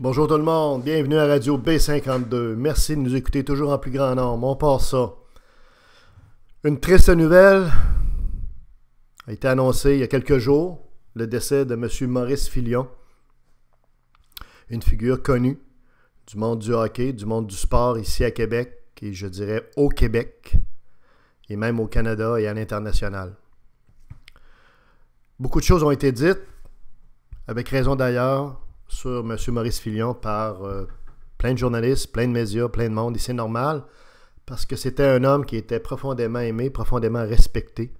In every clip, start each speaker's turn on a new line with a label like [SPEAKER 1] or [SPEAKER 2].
[SPEAKER 1] Bonjour tout le monde, bienvenue à Radio B52. Merci de nous écouter toujours en plus grand nombre. On part ça. Une triste nouvelle a été annoncée il y a quelques jours, le décès de M. Maurice Filion, une figure connue du monde du hockey, du monde du sport ici à Québec, et je dirais au Québec, et même au Canada et à l'international. Beaucoup de choses ont été dites, avec raison d'ailleurs, sur M. Maurice Filion par plein de journalistes, plein de médias, plein de monde, et c'est normal, parce que c'était un homme qui était profondément aimé, profondément respecté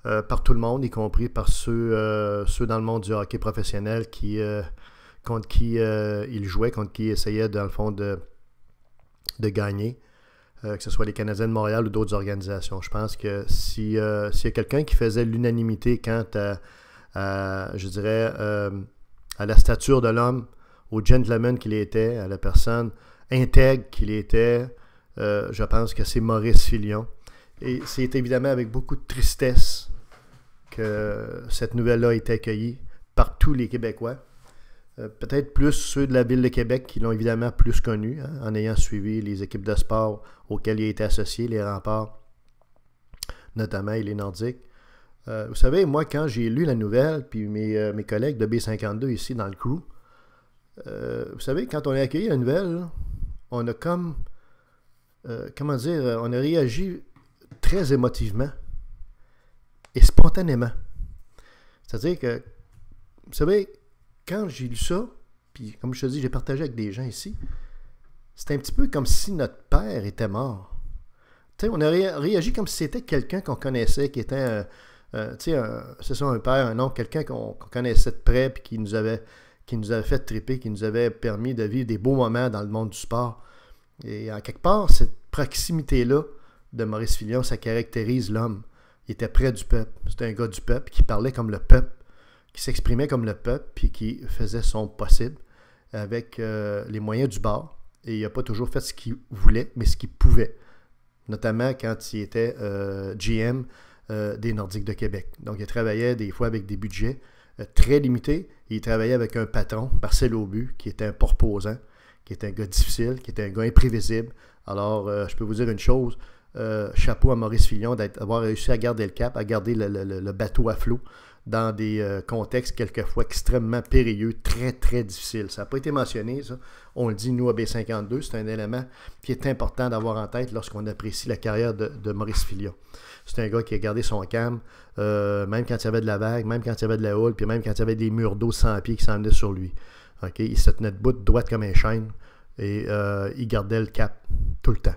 [SPEAKER 1] par tout le monde, y compris par ceux dans le monde du hockey professionnel contre qui il jouait, contre qui il essayait, dans le fond, de gagner, que ce soit les Canadiens de Montréal ou d'autres organisations. Je pense que s'il y a quelqu'un qui faisait l'unanimité quant je dirais, à la stature de l'homme, au gentleman qu'il était, à la personne intègre qu'il était, je pense que c'est Maurice Filion. Et c'est évidemment avec beaucoup de tristesse que cette nouvelle-là a été accueillie par tous les Québécois. Peut-être plus ceux de la ville de Québec qui l'ont évidemment plus connu, hein, en ayant suivi les équipes de sport auxquelles il a été associé, les Remparts notamment et les Nordiques. Vous savez, moi, quand j'ai lu la nouvelle, puis mes collègues de B52 ici dans le crew, vous savez, quand on a accueilli la nouvelle, là, on a comme, comment dire, on a réagi très émotivement et spontanément. C'est-à-dire que, vous savez, quand j'ai lu ça, puis comme je te dis, j'ai partagé avec des gens ici, c'était un petit peu comme si notre père était mort. Tu sais, on a réagi comme si c'était quelqu'un qu'on connaissait, qui était c'est ça, un père, un oncle, quelqu'un qu'on connaissait de près, puis qui nous avait fait triper, qui nous avait permis de vivre des beaux moments dans le monde du sport. Et en quelque part, cette proximité-là de Maurice Filion, ça caractérise l'homme. Il était près du peuple. C'était un gars du peuple qui parlait comme le peuple, qui s'exprimait comme le peuple, puis qui faisait son possible avec les moyens du bord. Et il n'a pas toujours fait ce qu'il voulait, mais ce qu'il pouvait. Notamment quand il était GM des Nordiques de Québec. Donc, il travaillait des fois avec des budgets très limités. Il travaillait avec un patron, Marcel Aubu, qui était un pas reposant, qui était un gars difficile, qui était un gars imprévisible. Alors, je peux vous dire une chose, chapeau à Maurice Filion d'avoir réussi à garder le cap, à garder le bateau à flot dans des contextes quelquefois extrêmement périlleux, très, très difficiles. Ça n'a pas été mentionné, ça. On le dit, nous, à B52, c'est un élément qui est important d'avoir en tête lorsqu'on apprécie la carrière de Maurice Filion. C'est un gars qui a gardé son calme, même quand il y avait de la vague, même quand il y avait de la houle, puis même quand il y avait des murs d'eau de 100 pieds qui s'en venaient sur lui. Okay? Il se tenait debout, droite comme un chêne, et il gardait le cap tout le temps.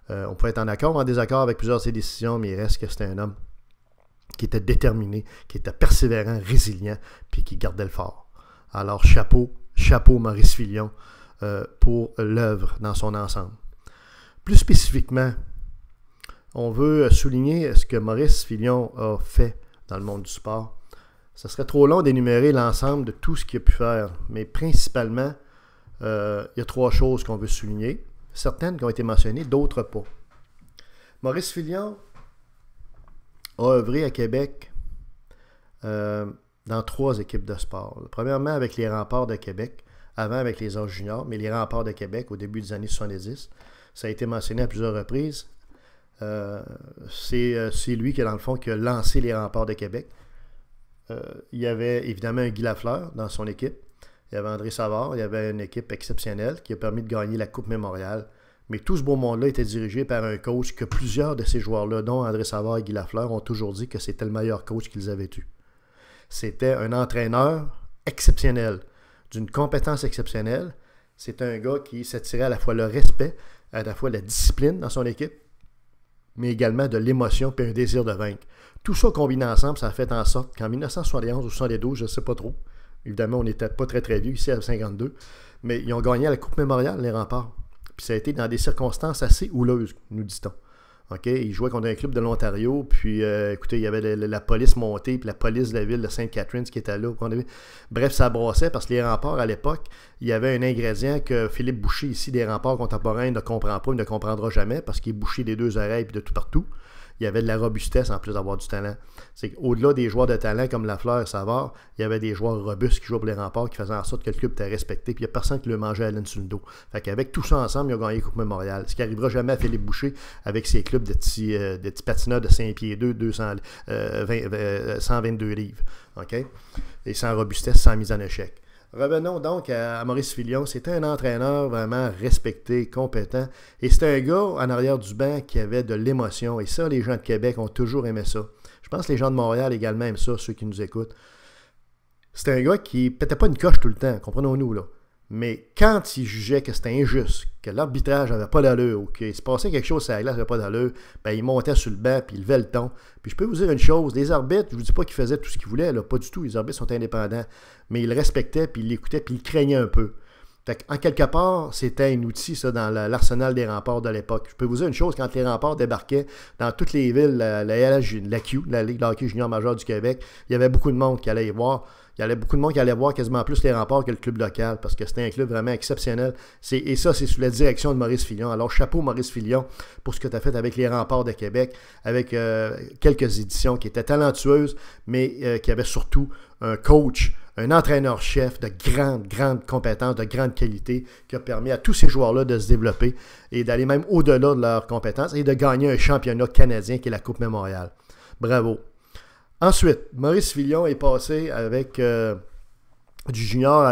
[SPEAKER 1] On peut être en accord ou en désaccord avec plusieurs de ses décisions, mais il reste que c'était un homme qui était déterminé, qui était persévérant, résilient, puis qui gardait le fort. Alors, chapeau Maurice Filion pour l'œuvre dans son ensemble. Plus spécifiquement, on veut souligner ce que Maurice Filion a fait dans le monde du sport. Ce serait trop long d'énumérer l'ensemble de tout ce qu'il a pu faire, mais principalement, il y a 3 choses qu'on veut souligner. Certaines qui ont été mentionnées, d'autres pas. Maurice Filion a œuvré à Québec dans 3 équipes de sport. Premièrement, avec les Remparts de Québec, avant avec les Anges juniors, mais les Remparts de Québec au début des années 70. Ça a été mentionné à plusieurs reprises. C'est lui qui, dans le fond, qui a lancé les Remparts de Québec. Il y avait évidemment un Guy Lafleur dans son équipe. Il y avait André Savard. Il y avait une équipe exceptionnelle qui a permis de gagner la Coupe Mémorial. Mais tout ce beau monde-là était dirigé par un coach que plusieurs de ces joueurs-là, dont André Savard et Guy Lafleur, ont toujours dit que c'était le meilleur coach qu'ils avaient eu. C'était un entraîneur exceptionnel, d'une compétence exceptionnelle. C'est un gars qui s'attirait à la fois le respect, à la fois la discipline dans son équipe, mais également de l'émotion et un désir de vaincre. Tout ça combiné ensemble, ça a fait en sorte qu'en 1971 ou 1972, je ne sais pas trop, évidemment, on n'était pas très très vieux ici à 52, mais ils ont gagné à la Coupe Mémorial, les Remparts. Puis ça a été dans des circonstances assez houleuses, nous dit-on. Okay? Ils jouaient contre un club de l'Ontario, puis écoutez, il y avait la police montée, puis la police de la ville de Sainte-Catherine qui était là. Bref, ça brassait parce que les Remparts, à l'époque, il y avait un ingrédient que Philippe Boucher, ici, des Remparts contemporains, ne comprend pas, il ne comprendra jamais, parce qu'il est bouché des 2 oreilles puis de tout partout. il y avait de la robustesse en plus d'avoir du talent. C'est qu'au-delà des joueurs de talent comme Lafleur et Savard, il y avait des joueurs robustes qui jouaient pour les Remparts, qui faisaient en sorte que le club était respecté, puis il n'y a personne qui le mangeait à laine sur le dos. Fait qu'avec tout ça ensemble, ils ont gagné la Coupe Memorial. Ce qui n'arrivera jamais à Philippe Boucher avec ses clubs de petits patineurs de 5 pieds 2, 122 livres. OK? Et sans robustesse, sans mise en échec. Revenons donc à Maurice Filion. C'était un entraîneur vraiment respecté, compétent. Et c'était un gars en arrière du banc qui avait de l'émotion. Et ça, les gens de Québec ont toujours aimé ça. Je pense que les gens de Montréal également aiment ça, ceux qui nous écoutent. C'était un gars qui pétait pas une coche tout le temps, comprenons-nous, là. Mais quand il jugeait que c'était injuste, que l'arbitrage n'avait pas d'allure ou qu'il se passait quelque chose sur la glace n'avait pas d'allure, ben il montait sur le banc puis il levait le ton. Puis je peux vous dire une chose, les arbitres, je ne vous dis pas qu'ils faisaient tout ce qu'ils voulaient, là, pas du tout, les arbitres sont indépendants, mais ils le respectaient puis ils l'écoutaient puis ils le craignaient un peu. Fait en quelque part, c'était un outil, ça, dans l'arsenal des Remparts de l'époque. Je peux vous dire une chose, quand les Remparts débarquaient dans toutes les villes, la Q, la Ligue de hockey junior majeure du Québec, il y avait beaucoup de monde qui allait y voir. Il y avait beaucoup de monde qui allait voir quasiment plus les Remparts que le club local, parce que c'était un club vraiment exceptionnel. Et ça, c'est sous la direction de Maurice Filion. Alors, chapeau Maurice Filion pour ce que tu as fait avec les Remparts de Québec, avec quelques éditions qui étaient talentueuses, mais qui avaient surtout un coach, un entraîneur-chef de grande compétence, de grande qualité, qui a permis à tous ces joueurs-là de se développer et d'aller même au-delà de leurs compétences et de gagner un championnat canadien qui est la Coupe Memorial. Bravo. Ensuite, Maurice Filion est passé avec du junior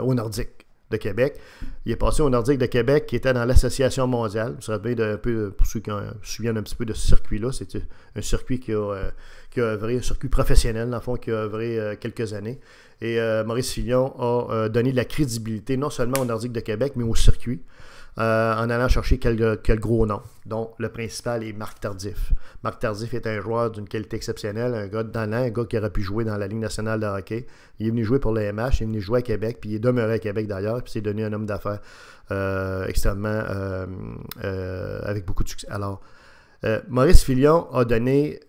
[SPEAKER 1] au Nordique de Québec. Il est passé au Nordique de Québec qui était dans l'Association mondiale. Vous savez, pour ceux qui se souviennent un petit peu de ce circuit-là, c'est un circuit qui a œuvré, un circuit professionnel, dans le fond, qui a œuvré quelques années. Et Maurice Filion a donné de la crédibilité non seulement au Nordique de Québec, mais au circuit. En allant chercher quelques gros noms, dont le principal est Marc Tardif. Marc Tardif est un joueur d'une qualité exceptionnelle, un gars de talent, un gars qui aurait pu jouer dans la Ligue nationale de hockey. Il est venu jouer pour le MH, il est venu jouer à Québec, puis il est demeuré à Québec d'ailleurs, puis c'est devenu un homme d'affaires extrêmement avec beaucoup de succès. Alors, Maurice Filion a donné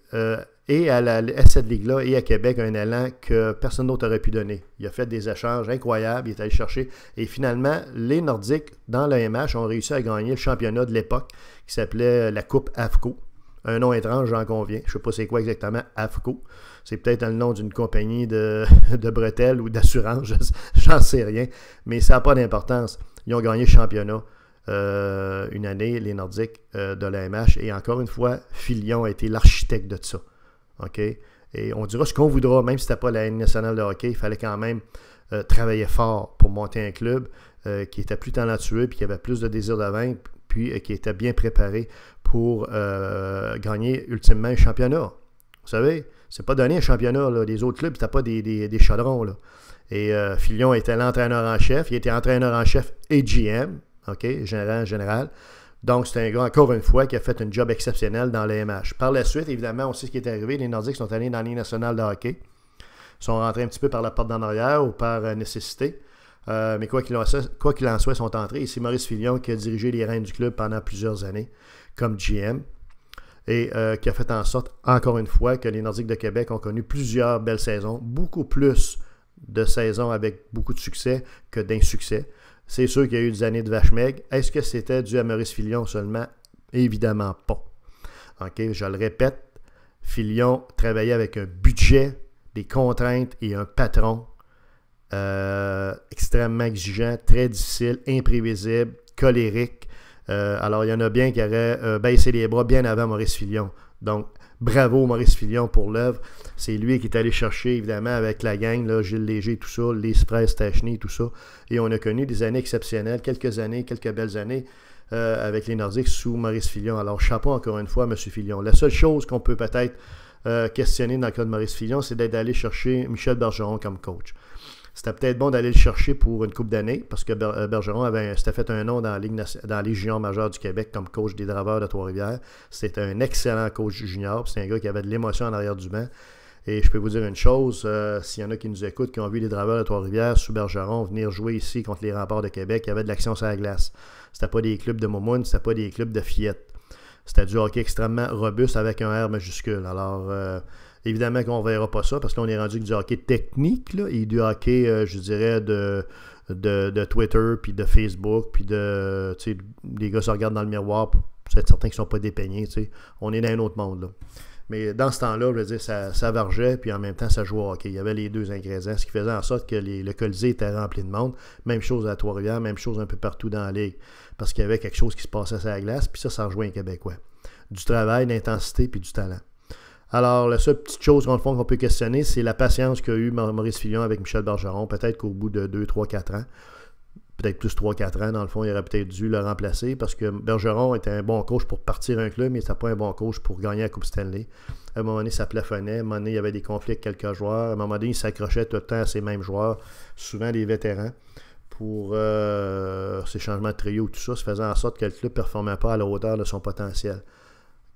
[SPEAKER 1] et à cette ligue-là et à Québec un élan que personne d'autre aurait pu donner. Il a fait des échanges incroyables, il est allé chercher. Et finalement, les Nordiques, dans le MH, ont réussi à gagner le championnat de l'époque qui s'appelait la Coupe AFCO. Un nom étrange, j'en conviens. Je ne sais pas c'est quoi exactement AFCO. C'est peut-être le nom d'une compagnie de bretelles ou d'assurance, j'en sais rien. Mais ça n'a pas d'importance. Ils ont gagné le championnat. Une année, les Nordiques de la MH. Et encore une fois, Filion a été l'architecte de ça. OK? Et on dira ce qu'on voudra, même si ce n'était pas la Ligue nationale de hockey, il fallait quand même travailler fort pour monter un club qui était plus talentueux, puis qui avait plus de désir de vaincre, puis qui était bien préparé pour gagner ultimement un championnat. Vous savez, c'est pas donné un championnat, là. Les autres clubs, c'était pas des chaudrons, là. Et Filion était l'entraîneur en chef, il était entraîneur en chef et GM, OK, général. Donc, c'est un gars, encore une fois, qui a fait un job exceptionnel dans le MH. Par la suite, évidemment, on sait ce qui est arrivé. Les Nordiques sont allés dans la Ligue nationale de hockey. Ils sont rentrés un petit peu par la porte d'en arrière ou par nécessité. Mais quoi qu'il en soit, ils sont entrés. Et c'est Maurice Filion qui a dirigé les rênes du club pendant plusieurs années comme GM. Et qui a fait en sorte, encore une fois, que les Nordiques de Québec ont connu plusieurs belles saisons. Beaucoup plus de saisons avec beaucoup de succès que d'insuccès. C'est sûr qu'il y a eu des années de vache maigre. Est-ce que c'était dû à Maurice Filion seulement? Évidemment pas. OK, je le répète, Filion travaillait avec un budget, des contraintes et un patron extrêmement exigeant, très difficile, imprévisible, colérique. Alors, il y en a bien qui auraient baissé les bras bien avant Maurice Filion. Donc, bravo Maurice Filion pour l'œuvre. C'est lui qui est allé chercher, évidemment, avec la gang, là, Gilles Léger, tout ça, les Spress, Stachny, tout ça. Et on a connu des années exceptionnelles, quelques belles années avec les Nordiques sous Maurice Filion. Alors, chapeau encore une fois à M. Filion. La seule chose qu'on peut peut-être questionner dans le cas de Maurice Filion, c'est d'aller chercher Michel Bergeron comme coach. C'était peut-être bon d'aller le chercher pour une couple d'années, parce que Bergeron s'était fait un nom dans les juniors majeurs du Québec comme coach des Draveurs de Trois-Rivières. C'était un excellent coach junior, c'est un gars qui avait de l'émotion en arrière du banc. Et je peux vous dire une chose, s'il y en a qui nous écoutent, qui ont vu les Draveurs de Trois-Rivières sous Bergeron venir jouer ici contre les Remparts de Québec, il y avait de l'action sur la glace. C'était pas des clubs de Momoun, c'était pas des clubs de fillettes. C'était du hockey extrêmement robuste avec un R majuscule. Alors, évidemment qu'on ne verra pas ça parce qu'on est rendu avec du hockey technique là, et du hockey, je dirais, de Twitter, puis de Facebook, puis les gars se regardent dans le miroir Vous êtes certains qu'ils ne sont pas dépeignés, tu sais. On est dans un autre monde, là. Mais dans ce temps-là, je veux dire, ça vargeait, puis en même temps, ça jouait au hockey. Il y avait les deux ingrédients, ce qui faisait en sorte que le Colisée était rempli de monde. Même chose à Trois-Rivières, même chose un peu partout dans la Ligue. Parce qu'il y avait quelque chose qui se passait sur la glace, puis ça rejoint les Québécois. Du travail, d'intensité, puis du talent. Alors, la seule petite chose qu'on peut questionner, c'est la patience qu'a eu Maurice Filion avec Michel Bergeron. Peut-être qu'au bout de 2, 3, 4 ans, peut-être plus 3-4 ans, dans le fond, il aurait peut-être dû le remplacer parce que Bergeron était un bon coach pour partir un club, mais il n'était pas un bon coach pour gagner la Coupe Stanley. À un moment donné, ça plafonnait. À un moment donné, il y avait des conflits avec quelques joueurs. À un moment donné, il s'accrochait tout le temps à ces mêmes joueurs, souvent des vétérans, pour ces changements de trio, tout ça, se faisant en sorte que le club ne performait pas à la hauteur de son potentiel.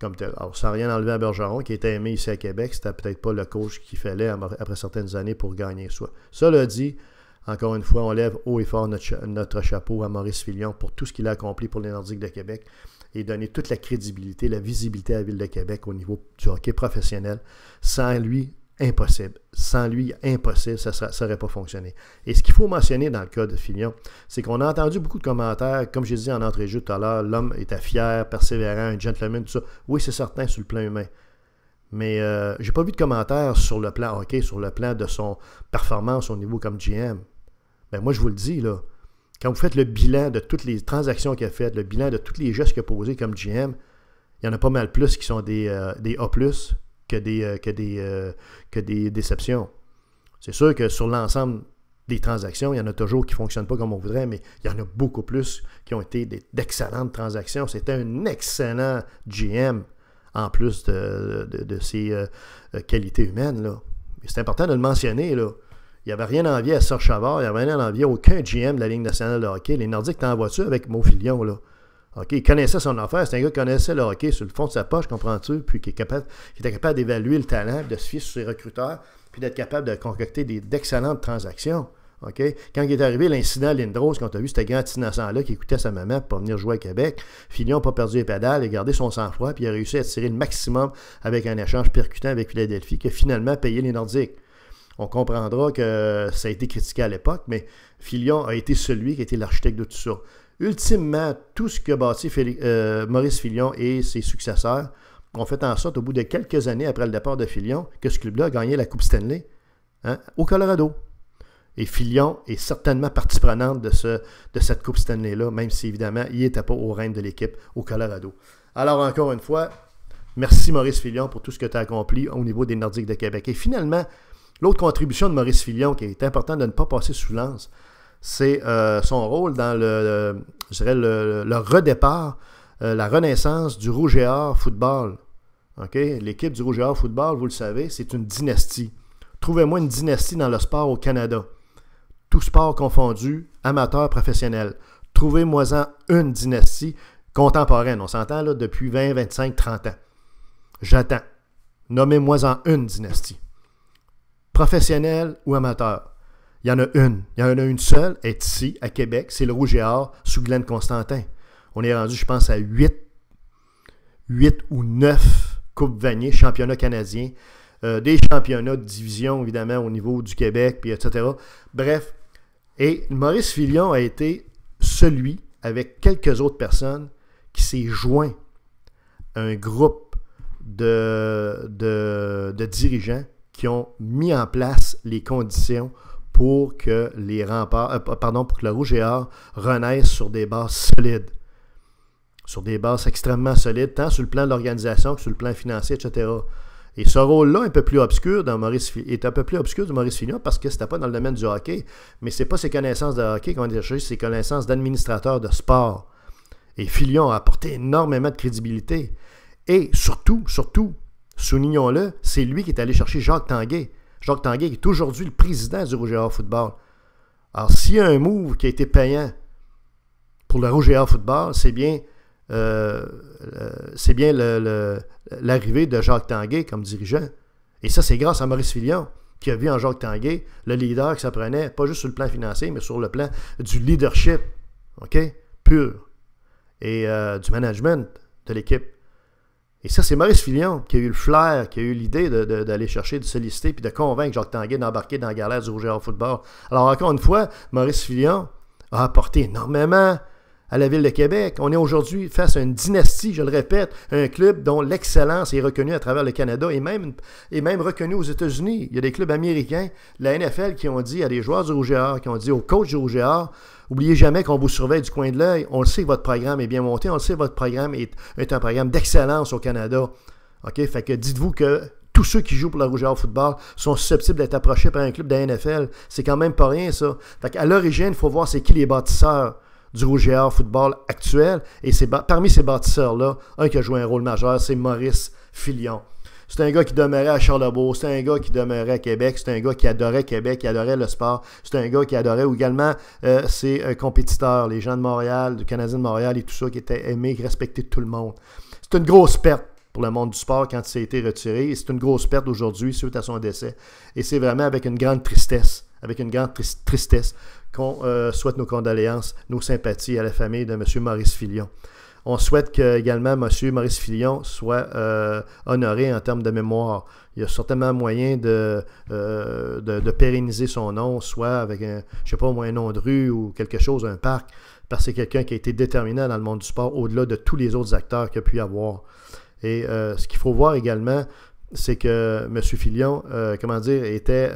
[SPEAKER 1] Comme tel. Alors, sans rien enlever à Bergeron, qui était aimé ici à Québec, c'était peut-être pas le coach qu'il fallait après certaines années pour gagner ça. Cela dit, encore une fois, on lève haut et fort notre chapeau à Maurice Filion pour tout ce qu'il a accompli pour les Nordiques de Québec et donner toute la crédibilité, la visibilité à la Ville de Québec au niveau du hockey professionnel. Sans lui, impossible. Sans lui, impossible, ça n'aurait pas fonctionné. Et ce qu'il faut mentionner dans le cas de Filion, c'est qu'on a entendu beaucoup de commentaires, comme j'ai dit en entrée de jeu tout à l'heure, l'homme était fier, persévérant, un gentleman, tout ça. Oui, c'est certain, sur le plan humain. Mais j'ai pas vu de commentaires sur le plan hockey, sur le plan de son performance au niveau comme GM. Ben moi, je vous le dis, là, quand vous faites le bilan de toutes les transactions qu'il a faites, le bilan de tous les gestes qu'il a posés comme GM, il y en a pas mal plus qui sont des A+, que des déceptions. C'est sûr que sur l'ensemble des transactions, il y en a toujours qui ne fonctionnent pas comme on voudrait, mais il y en a beaucoup plus qui ont été d'excellentes transactions. C'était un excellent GM en plus de ses qualités humaines, là. Et c'est important de le mentionner, là. Il n'y avait rien à envier à Serge Chavard, il n'y avait rien à envier à aucun GM de la Ligue nationale de hockey. Les Nordiques t'envoient-tu avec Mo Filion, là? OK, il connaissait son affaire, c'est un gars qui connaissait le hockey sur le fond de sa poche, comprends-tu? Puis qui était capable d'évaluer le talent, de se fier sur ses recruteurs, puis d'être capable de concocter d'excellentes transactions. OK? Quand il est arrivé l'incident à Lindros, quand tu as vu ce grand innocent-là qui écoutait sa maman pour venir jouer à Québec, Filion n'a pas perdu les pédales, il a gardé son sang-froid, puis il a réussi à tirer le maximum avec un échange percutant avec Philadelphie qui a finalement payé les Nordiques. On comprendra que ça a été critiqué à l'époque, mais Filion a été celui qui a été l'architecte de tout ça. Ultimement, tout ce qu'a bâti Maurice Filion et ses successeurs ont fait en sorte, au bout de quelques années après le départ de Filion, que ce club-là a gagné la Coupe Stanley au Colorado. Et Filion est certainement partie prenante de cette Coupe Stanley-là, même si, évidemment, il n'était pas au règne de l'équipe au Colorado. Alors, encore une fois, merci Maurice Filion pour tout ce que tu as accompli au niveau des Nordiques de Québec. Et finalement, l'autre contribution de Maurice Filion, qui est important de ne pas passer sous lance, c'est son rôle dans le redépart, la renaissance du Rouge et Or football. Okay? L'équipe du Rouge et Or football, vous le savez, c'est une dynastie. Trouvez-moi une dynastie dans le sport au Canada. Tout sport confondu, amateur, professionnel. Trouvez-moi-en une dynastie contemporaine. On s'entend là depuis 20, 25, 30 ans. J'attends. Nommez-moi-en une dynastie. Professionnelle ou amateur. Il y en a une. Il y en a une seule, elle est ici, à Québec. C'est le Rouge et Or sous Glenn Constantin. On est rendu, je pense, à 8 ou 9 Coupes Vanier, championnats canadiens, des championnats de division, évidemment, au niveau du Québec, puis etc. Bref, et Maurice Filion a été celui, avec quelques autres personnes, qui s'est joint à un groupe de dirigeants qui ont mis en place les conditions pour que pour que le Rouge et Or renaisse sur des bases solides. Sur des bases extrêmement solides, tant sur le plan de l'organisation que sur le plan financier, etc. Et ce rôle-là est un peu plus obscur de Maurice Filion parce que c'était pas dans le domaine du hockey, mais c'est pas ses connaissances de hockey qu'on a cherché, c'est ses connaissances d'administrateur de sport. Et Filion a apporté énormément de crédibilité. Et surtout, soulignons-le, c'est lui qui est allé chercher Jacques Tanguay. Jacques Tanguay qui est aujourd'hui le président du Rouge et Or Football. Alors, s'il y a un move qui a été payant pour le Rouge et Or Football, c'est bien l'arrivée de Jacques Tanguay comme dirigeant. Et ça, c'est grâce à Maurice Filion qui a vu en Jacques Tanguay le leader que ça prenait, pas juste sur le plan financier, mais sur le plan du leadership, OK, pur, et du management de l'équipe. Et ça, c'est Maurice Filion qui a eu le flair, qui a eu l'idée d'aller chercher, de solliciter, puis de convaincre Jacques Tanguay d'embarquer dans la galère du Rouge et Or Football. Alors, encore une fois, Maurice Filion a apporté énormément à la Ville de Québec. On est aujourd'hui face à une dynastie, je le répète, un club dont l'excellence est reconnue à travers le Canada et même reconnue aux États-Unis. Il y a des clubs américains, la NFL, qui ont dit à des joueurs du Rouge et Or, qui ont dit au coach du Rouge et Or, oubliez jamais qu'on vous surveille du coin de l'œil. On le sait que votre programme est bien monté. On le sait que votre programme est un programme d'excellence au Canada. OK? Fait que dites-vous que tous ceux qui jouent pour le Rouge et Or football sont susceptibles d'être approchés par un club de la NFL. C'est quand même pas rien, ça. Fait qu'à l'origine, il faut voir c'est qui les bâtisseurs du Rouge et Or football actuel. Et parmi ces bâtisseurs-là, un qui a joué un rôle majeur, c'est Maurice Filion. C'est un gars qui demeurait à Charlebourg, c'est un gars qui demeurait à Québec, c'est un gars qui adorait Québec, qui adorait le sport, c'est un gars qui adorait également ses compétiteurs, les gens de Montréal, du Canadien de Montréal et tout ça, qui étaient aimés, respectés de tout le monde. C'est une grosse perte pour le monde du sport quand il s'est été retiré, et c'est une grosse perte aujourd'hui suite à son décès. Et c'est vraiment avec une grande tristesse, qu'on souhaite nos condoléances, nos sympathies à la famille de M. Maurice Filion. On souhaite que également M. Maurice Filion soit honoré en termes de mémoire. Il y a certainement moyen de pérenniser son nom, soit avec au moins un nom de rue ou quelque chose, un parc, parce que c'est quelqu'un qui a été déterminant dans le monde du sport au-delà de tous les autres acteurs qu'il y a pu y avoir. Et ce qu'il faut voir également, c'est que M. Filion, était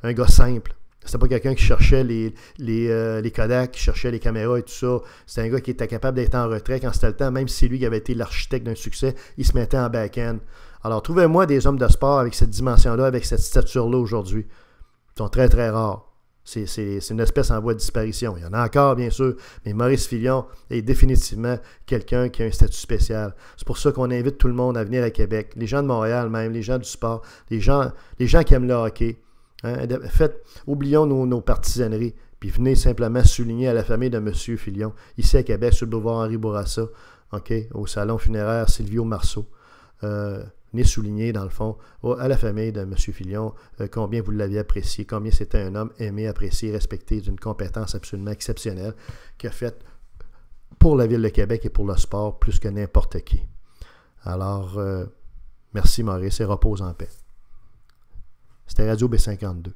[SPEAKER 1] un gars simple. C'était pas quelqu'un qui cherchait les Kodak, qui cherchait les caméras et tout ça. C'était un gars qui était capable d'être en retrait quand c'était le temps. Même si c'est lui qui avait été l'architecte d'un succès, il se mettait en back-end. Alors, trouvez-moi des hommes de sport avec cette dimension-là, avec cette stature-là aujourd'hui. Ils sont très, très rares. C'est une espèce en voie de disparition. Il y en a encore, bien sûr, mais Maurice Filion est définitivement quelqu'un qui a un statut spécial. C'est pour ça qu'on invite tout le monde à venir à Québec. Les gens de Montréal même, les gens du sport, les gens qui aiment le hockey. Oublions nos partisaneries, puis venez simplement souligner à la famille de M. Filion, ici à Québec, sur le boulevard Henri Bourassa, au salon funéraire Silvio Marceau. Venez souligner, dans le fond, à la famille de M. Filion, combien vous l'aviez apprécié, combien c'était un homme aimé, apprécié, respecté, d'une compétence absolument exceptionnelle, qui a fait pour la Ville de Québec et pour le sport plus que n'importe qui. Alors, merci Maurice et repose en paix. C'était Radio B52.